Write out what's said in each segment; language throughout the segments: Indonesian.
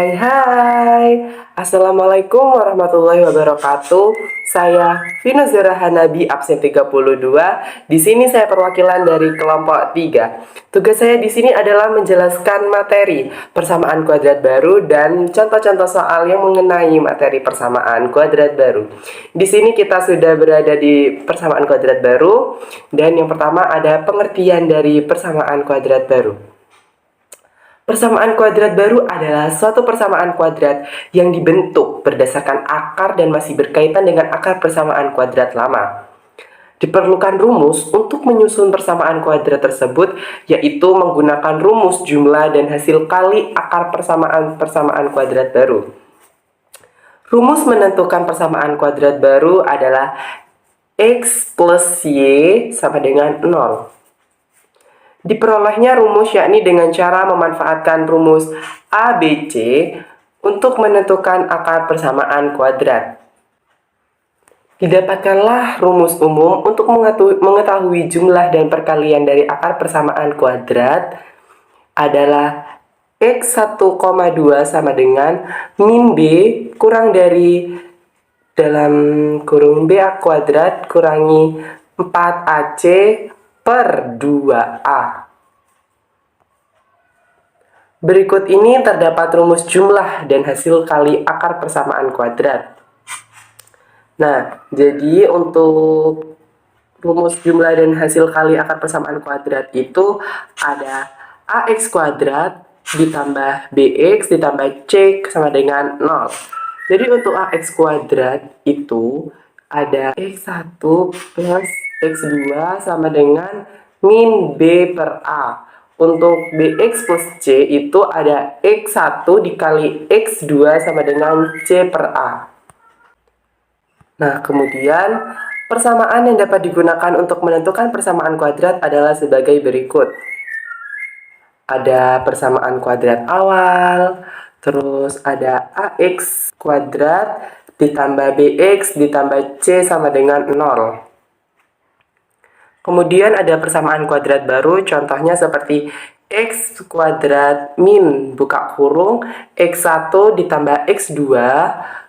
Hai. Assalamualaikum warahmatullahi wabarakatuh. Saya Vina Zara Hanabi, absen 32. Di sini saya perwakilan dari kelompok 3. Tugas saya di sini adalah menjelaskan materi persamaan kuadrat baru dan contoh-contoh soal yang mengenai materi persamaan kuadrat baru. Di sini kita sudah berada di persamaan kuadrat baru dan yang pertama ada pengertian dari persamaan kuadrat baru. Persamaan kuadrat baru adalah suatu persamaan kuadrat yang dibentuk berdasarkan akar dan masih berkaitan dengan akar persamaan kuadrat lama. Diperlukan rumus untuk menyusun persamaan kuadrat tersebut, yaitu menggunakan rumus jumlah dan hasil kali akar persamaan kuadrat baru. Rumus menentukan persamaan kuadrat baru adalah X plus Y sama dengan 0. Diperolehnya rumus yakni dengan cara memanfaatkan rumus ABC untuk menentukan akar persamaan kuadrat. Didapatkanlah rumus umum untuk mengetahui jumlah dan perkalian dari akar persamaan kuadrat adalah X1,2 sama dengan min B kurang dari dalam kurung B kuadrat kurangi 4AC per 2A. Berikut ini terdapat rumus jumlah dan hasil kali akar persamaan kuadrat. Nah, jadi untuk rumus jumlah dan hasil kali akar persamaan kuadrat itu ada AX kuadrat ditambah BX ditambah C sama dengan 0. Jadi untuk AX kuadrat itu ada X1 plus X2 sama dengan min B per A. Untuk BX plus C itu ada X1 dikali X2 sama dengan C per A. Nah, kemudian persamaan yang dapat digunakan untuk menentukan persamaan kuadrat adalah sebagai berikut. Ada persamaan kuadrat awal, terus ada AX kuadrat ditambah BX ditambah C sama dengan 0. Kemudian ada persamaan kuadrat baru, contohnya seperti X kuadrat min buka kurung X1 ditambah X2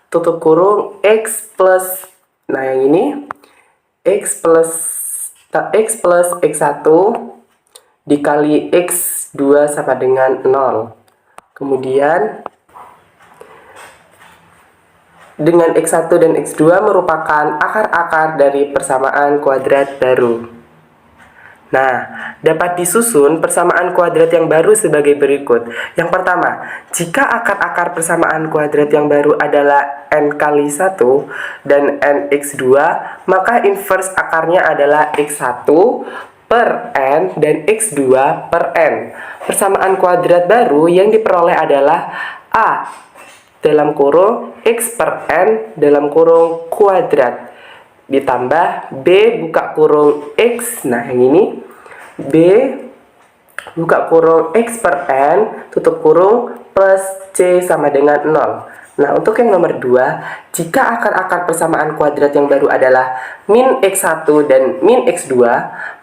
tutup kurung X plus, nah yang ini X plus X1 dikali X2 sama dengan 0. Kemudian dengan X1 dan X2 merupakan akar-akar dari persamaan kuadrat baru. Nah, dapat disusun persamaan kuadrat yang baru sebagai berikut. Yang pertama, jika akar-akar persamaan kuadrat yang baru adalah n kali 1 dan nx2, maka inverse akarnya adalah x1 per n dan x2 per n. Persamaan kuadrat baru yang diperoleh adalah a dalam kurung x per n dalam kurung kuadrat ditambah B buka kurung X, nah yang ini B buka kurung X per N tutup kurung plus C sama dengan 0. Nah, untuk yang nomor 2, jika akar-akar persamaan kuadrat yang baru adalah min X1 dan min X2,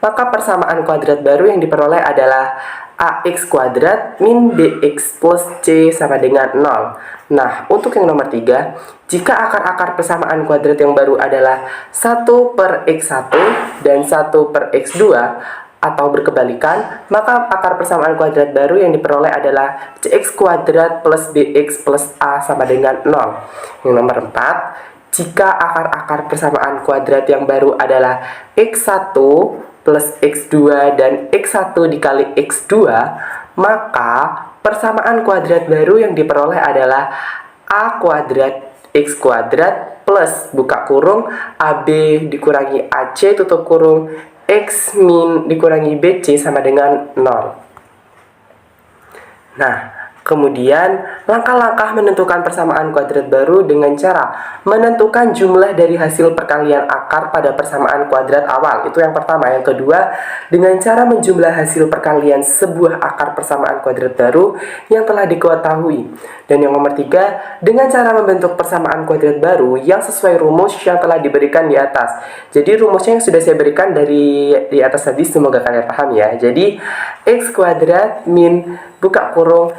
maka persamaan kuadrat baru yang diperoleh adalah AX kuadrat min BX plus C sama dengan 0. Nah, untuk yang nomor 3, jika akar-akar persamaan kuadrat yang baru adalah 1 per X1 dan 1 per X2, atau berkebalikan, maka akar persamaan kuadrat baru yang diperoleh adalah CX kuadrat plus BX plus A sama dengan 0. Yang nomor 4, jika akar-akar persamaan kuadrat yang baru adalah X1 plus X2 dan X1 dikali X2, maka persamaan kuadrat baru yang diperoleh adalah A kuadrat X kuadrat plus buka kurung AB dikurangi AC tutup kurung X min dikurangi BC sama dengan 0. Nah, kemudian langkah-langkah menentukan persamaan kuadrat baru dengan cara menentukan jumlah dari hasil perkalian akar pada persamaan kuadrat awal. Itu yang pertama. Yang kedua, dengan cara menjumlah hasil perkalian sebuah akar persamaan kuadrat baru yang telah diketahui. Dan yang nomor 3, dengan cara membentuk persamaan kuadrat baru yang sesuai rumus yang telah diberikan di atas. Jadi rumusnya yang sudah saya berikan di atas tadi, semoga kalian paham ya. Jadi X kuadrat min buka kurung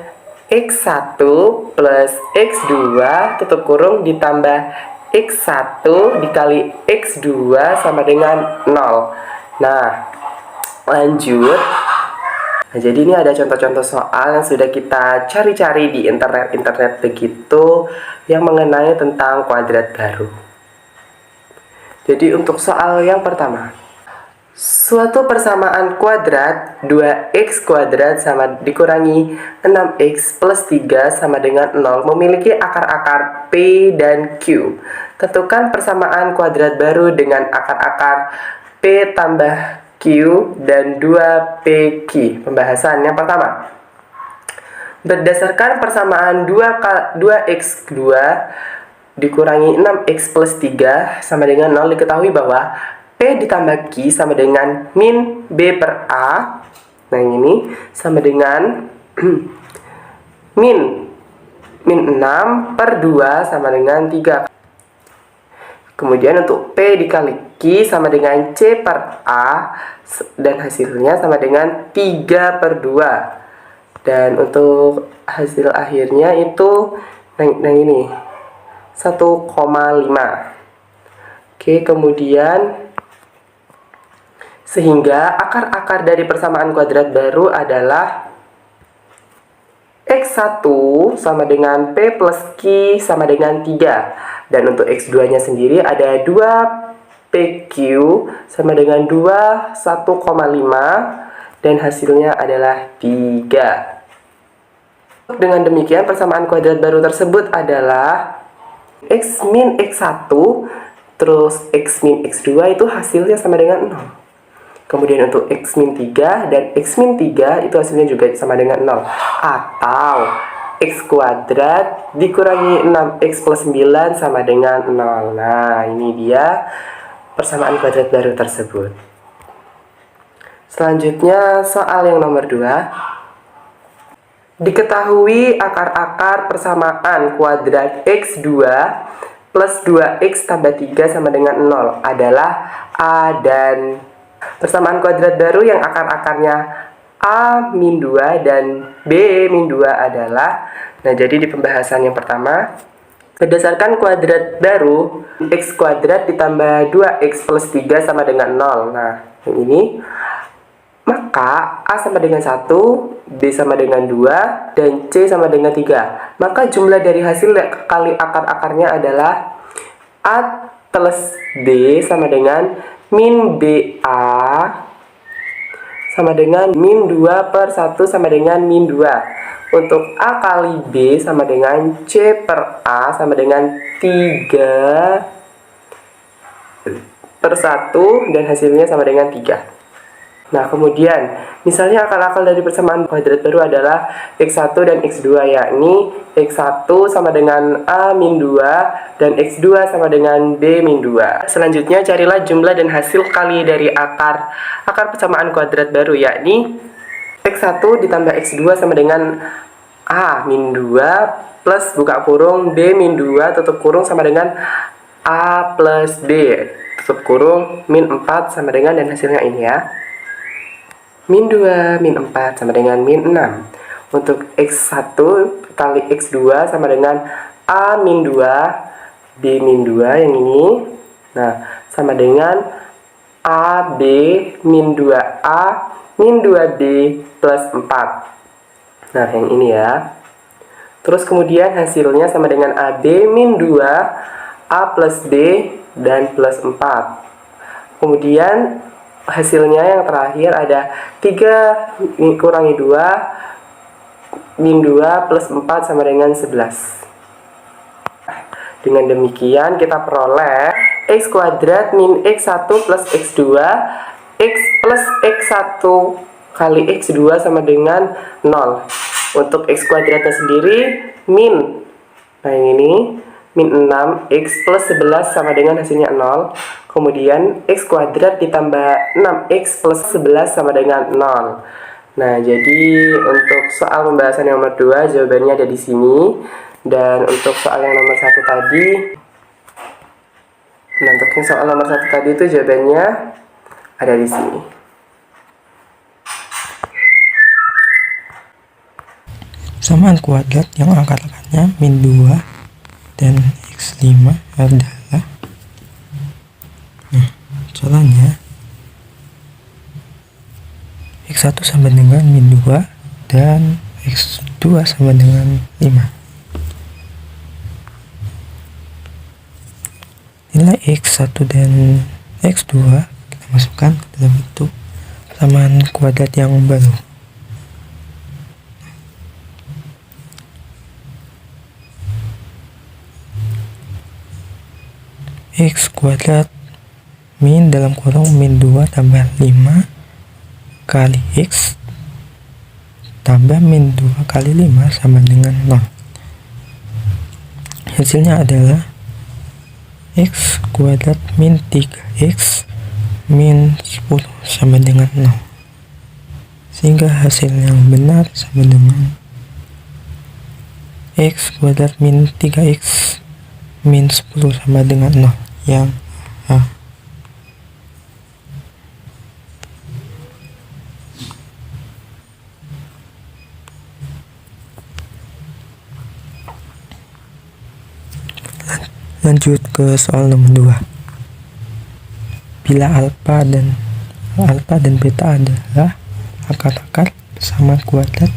X1 plus X2 tutup kurung ditambah X1 dikali X2 sama dengan 0. Nah, lanjut. Nah, jadi ini ada contoh-contoh soal yang sudah kita cari-cari di internet begitu yang mengenai tentang kuadrat baru. Jadi untuk soal yang pertama, suatu persamaan kuadrat 2x kuadrat sama dikurangi 6x plus 3 sama dengan 0 memiliki akar-akar P dan Q. Tentukan persamaan kuadrat baru dengan akar-akar P tambah Q dan 2PQ. Pembahasan yang pertama. Berdasarkan persamaan 2x2 dikurangi 6x plus 3 sama dengan 0, diketahui bahwa P ditambah Q sama dengan min B per A. Nah, ini sama dengan min 6 per 2 sama dengan 3. Kemudian untuk P dikali Q sama dengan C per A, dan hasilnya sama dengan 3 per 2. Dan untuk hasil akhirnya itu yang ini 1,5. Oke, kemudian sehingga akar-akar dari persamaan kuadrat baru adalah X1 sama dengan P plus Q sama dengan 3. Dan untuk X2 nya sendiri ada 2PQ sama dengan 2, 1,5. Dan hasilnya adalah 3. Dengan demikian persamaan kuadrat baru tersebut adalah X min X1 terus X min X2 itu hasilnya sama dengan 0. Kemudian untuk X min 3 dan X min 3 itu hasilnya juga sama dengan 0. Atau X kuadrat dikurangi 6X plus 9 sama dengan 0. Nah, ini dia persamaan kuadrat baru tersebut. Selanjutnya soal yang nomor 2. Diketahui akar-akar persamaan kuadrat X2 plus 2X tambah 3 sama dengan 0 adalah A dan persamaan kuadrat baru yang akar-akarnya A min 2 dan B min 2 adalah. Nah, jadi di pembahasan yang pertama, berdasarkan kuadrat baru X kuadrat ditambah 2X plus 3 sama dengan 0. Nah, yang ini, maka A sama dengan 1, B sama dengan 2, dan C sama dengan 3. Maka jumlah dari hasil kali akar-akarnya adalah A plus B sama dengan min BA sama dengan min 2 per 1 sama dengan min 2. Untuk A kali B sama dengan C per A sama dengan 3 per 1 dan hasilnya sama dengan 3. Nah, kemudian misalnya akar-akar dari persamaan kuadrat baru adalah X1 dan X2, yakni X1 sama dengan A min 2 dan X2 sama dengan B min 2. Selanjutnya carilah jumlah dan hasil kali dari akar persamaan kuadrat baru, yakni X1 ditambah X2 sama dengan A min 2 plus buka kurung B min 2 tutup kurung sama dengan A plus B tutup kurung min 4 sama dengan, dan hasilnya ini ya, min 2 min 4 sama dengan min 6. Untuk X1 kali X2 sama dengan A min 2 B min 2 yang ini. Nah, sama dengan AB min 2A min 2B plus 4. Nah, yang ini ya. Terus kemudian hasilnya sama dengan AB min 2 A plus B dan plus 4. Kemudian hasilnya yang terakhir ada 3 kurangi 2 min 2 plus 4 sama dengan 11. Dengan demikian kita peroleh X kuadrat min X1 plus X2 X plus X1 kali X2 sama dengan 0. Untuk X kuadratnya sendiri min, nah yang ini min 6 X plus 11 sama dengan hasilnya 0. Kemudian X kuadrat ditambah 6X plus 11 sama dengan 0. Nah, jadi untuk soal pembahasan yang nomor 2 jawabannya ada di sini. Dan untuk soal yang nomor 1 tadi, nah untuk yang soal nomor 1 tadi itu jawabannya ada di sini. Persamaan kuadrat yang akar-akarnya min 2 dan X5 adalah, caranya X1 sama dengan min 2 dan X2 sama dengan 5. Nilai X1 dan X2 kita masukkan ke dalam bentuk persamaan kuadrat yang baru. X kuadrat min dalam kurung min 2 tambah 5 kali X tambah min 2 kali 5 sama dengan 0. Hasilnya adalah X kuadrat min 3X min 10 sama dengan 0. Sehingga hasil yang benar sama dengan X kuadrat min 3X min 10 sama dengan 0 yang A. Lanjut ke soal nomor 2. Bila alfa dan beta adalah akar-akar persamaan kuadrat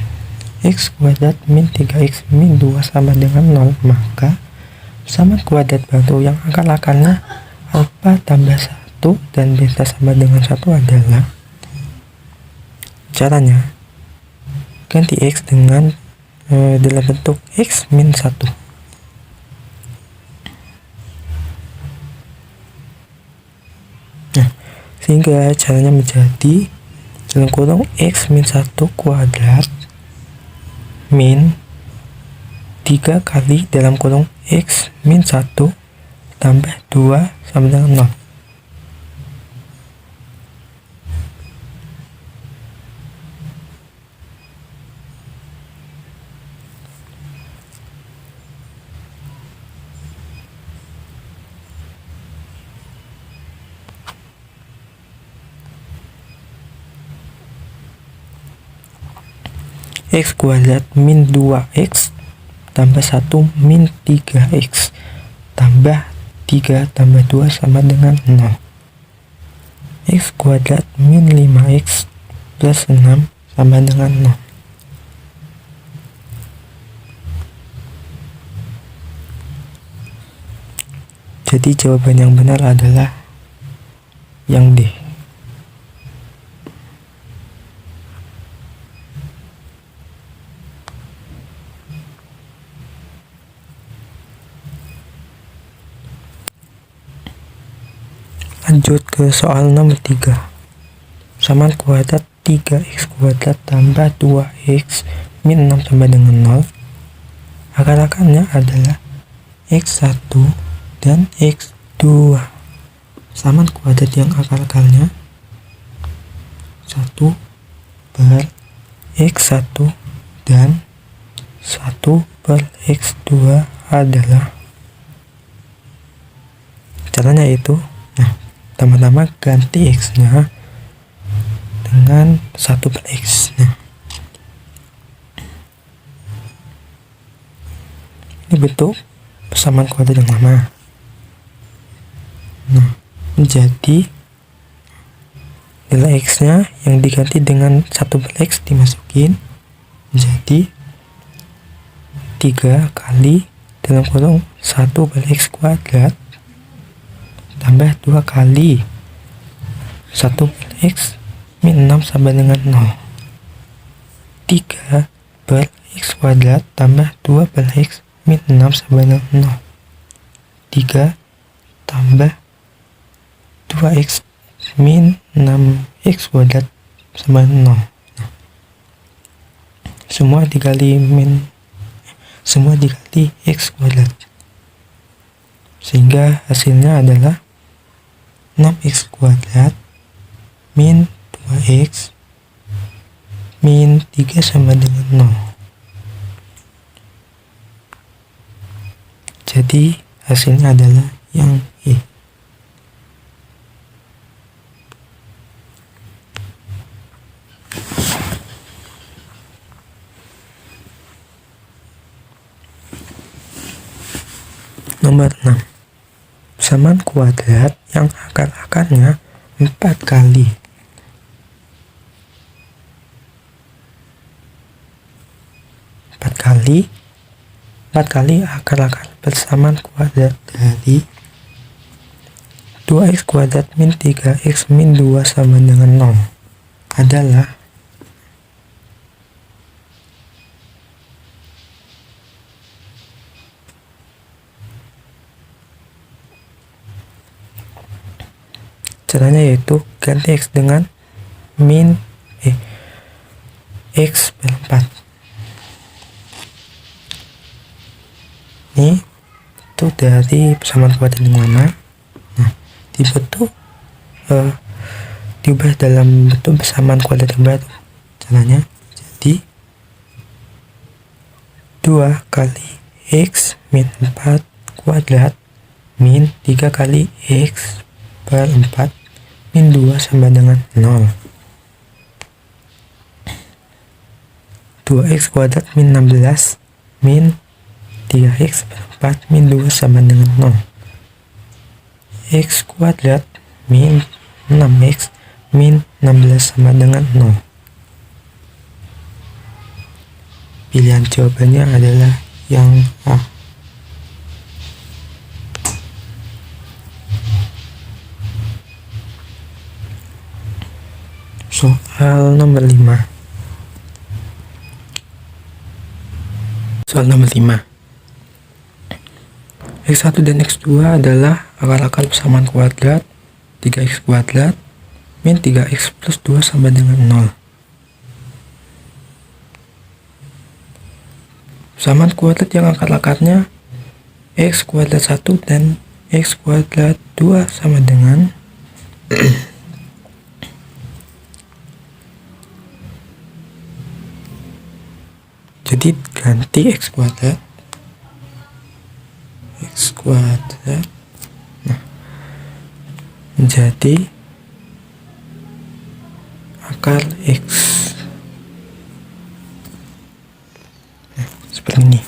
X kuadrat min 3X min 2 sama dengan 0, maka persamaan kuadrat baru yang akar-akarnya alfa tambah 1 dan beta sama dengan 1 adalah, caranya ganti X dengan dalam bentuk X min 1. Sehingga caranya menjadi dalam kurung X min 1 kuadrat min 3 kali dalam kurung X min 1 tambah 2 sama dengan 0. X kuadrat min 2X tambah 1 min 3X tambah 3 tambah 2 sama dengan 0. X kuadrat min 5X plus 6 sama dengan 0. Jadi jawaban yang benar adalah yang D. Lanjut ke soal nomor 3. Persamaan kuadrat 3X kuadrat tambah 2X min 6 sama dengan 0. Akar-akarnya adalah X1 dan X2. Persamaan kuadrat yang akar-akarnya 1 per X1 dan 1 per X2 adalah, caranya itu, pertama-tama ganti X-nya dengan 1 per X. Ini bentuk persamaan kuadrat yang lama. Menjadi nilai X-nya yang diganti dengan 1 per X dimasukin menjadi 3 kali dalam kurung 1 per X kuadrat tambah 2 kali 1 per X min 6 sama dengan 0. 3 per X kuadrat tambah 2 per X min 6 sama dengan 0. 3 tambah 2X min 6X kuadrat sama 0. Semua dikali X kuadrat. Sehingga hasilnya adalah 6X kuadrat min 2X min 3 sama dengan 0. Jadi hasilnya adalah yang E. Nomor 6. Persamaan kuadrat yang akar-akarnya 4 kali. Empat kali akar-akar persamaan kuadrat dari 2x kuadrat min 3x min 2 sama dengan 0 adalah caranya yaitu ganti x dengan x per 4. Ini itu dari persamaan kuadrat yang mana. Nah, diubah dalam bentuk persamaan kuadrat yang baru. Caranya jadi 2 kali x min 4 kuadrat min 3 kali x per 4 min 2 sama dengan 0. 2x kuadrat min 16 min 3x per 4 min 2 sama dengan 0. X kuadrat min 6x min 16 sama dengan 0. Pilihan jawabannya adalah yang A. Soal nomor 5. Soal nomor 5. X1 dan X2 adalah akar-akar persamaan kuadrat 3x kuadrat min 3x plus 2 sama dengan 0. Persamaan kuadrat yang akar-akarnya x kuadrat 1 dan x kuadrat 2 sama dengan jadi ganti x kuadrat menjadi akar x. Seperti ini.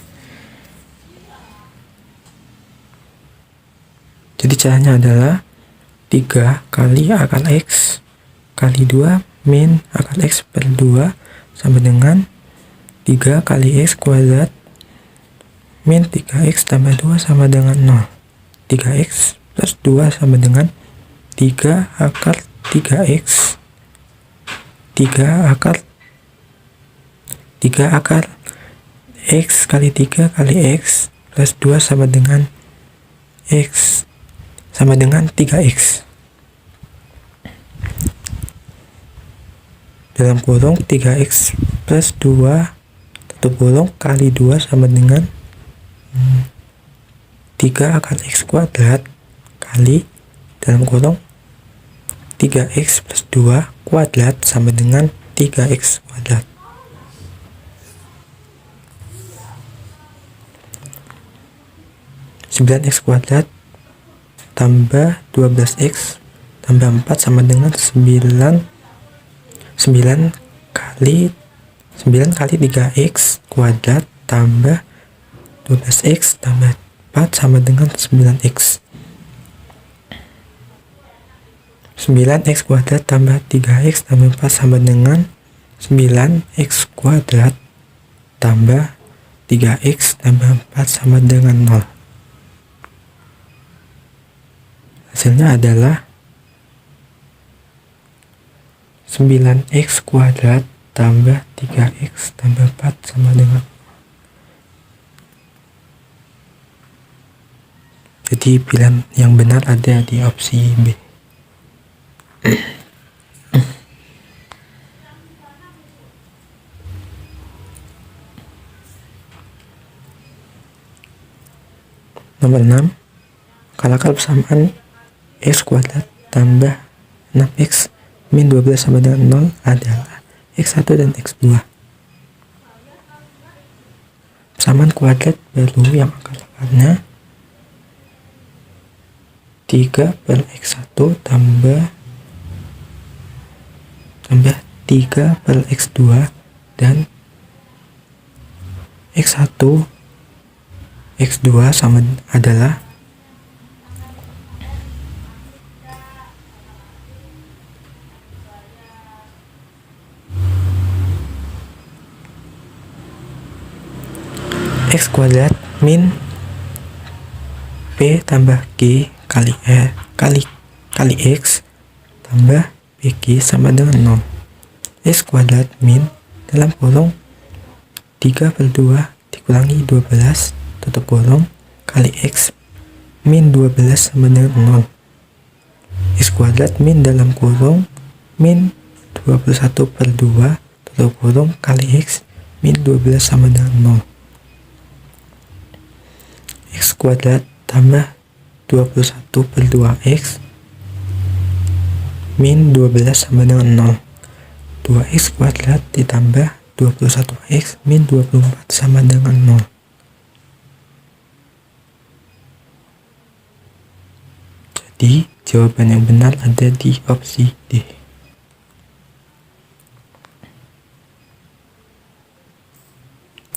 Jadi caranya adalah 3 kali akar x kali 2 min akar x per 2 sama dengan 3 kali x kuadrat min 3x tambah 2 sama dengan 0. 3x plus 2 sama dengan 3 akar 3x 3 akar x kali 3 kali x plus 2 sama dengan x sama dengan 3x. Dalam kurung 3x plus 2 tutup kurung kali 2 sama dengan 3 akar x kuadrat kali dalam kurung 3x plus 2 kuadrat sama dengan 3x kuadrat. X kuadrat tambah 12x tambah 4 sama dengan 9 kali 3x kuadrat tambah 12x tambah 4 sama dengan 9x. 9x kuadrat tambah 3x tambah 4 sama dengan 9x kuadrat tambah 3x tambah 4 sama dengan 0. Hasilnya adalah 9x kuadrat tambah 3x tambah 4 sama dengan 0. Jadi pilihan yang benar ada di opsi B. Nomor 6. Akar persamaan x kuadrat tambah 6x min 12 sama dengan 0 adalah x1 dan x2. Persamaan kuadrat baru yang akar-akarnya 3 per x1 tambah 3 per x2 dan x1 x2 sama adalah X kuadrat min P tambah Q kali X tambah PQ sama dengan 0. X kuadrat min dalam kurung 3/2 dikurangi 12 tutup kurung kali X min 12 sama dengan 0. X kuadrat min dalam kurung min 21/2 tutup kurung kali X min 12 sama dengan 0. X kuadrat tambah 21/2X min 12 sama dengan 0. 2X kuadrat ditambah 21X min 24 sama dengan 0. Jadi jawaban yang benar ada di opsi D.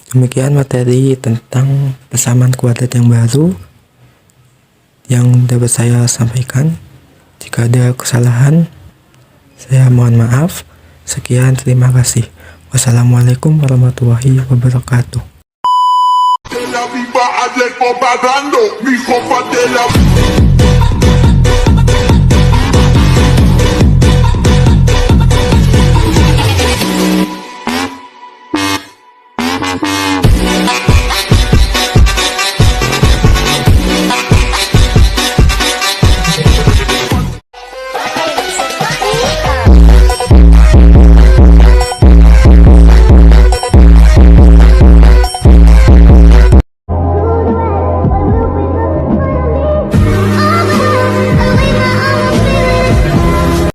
Demikian materi tentang persamaan kuadrat yang baru yang dapat saya sampaikan. Jika ada kesalahan, saya mohon maaf. Sekian, terima kasih. Wassalamualaikum warahmatullahi wabarakatuh. De la viva ayer propagando, mi copa de la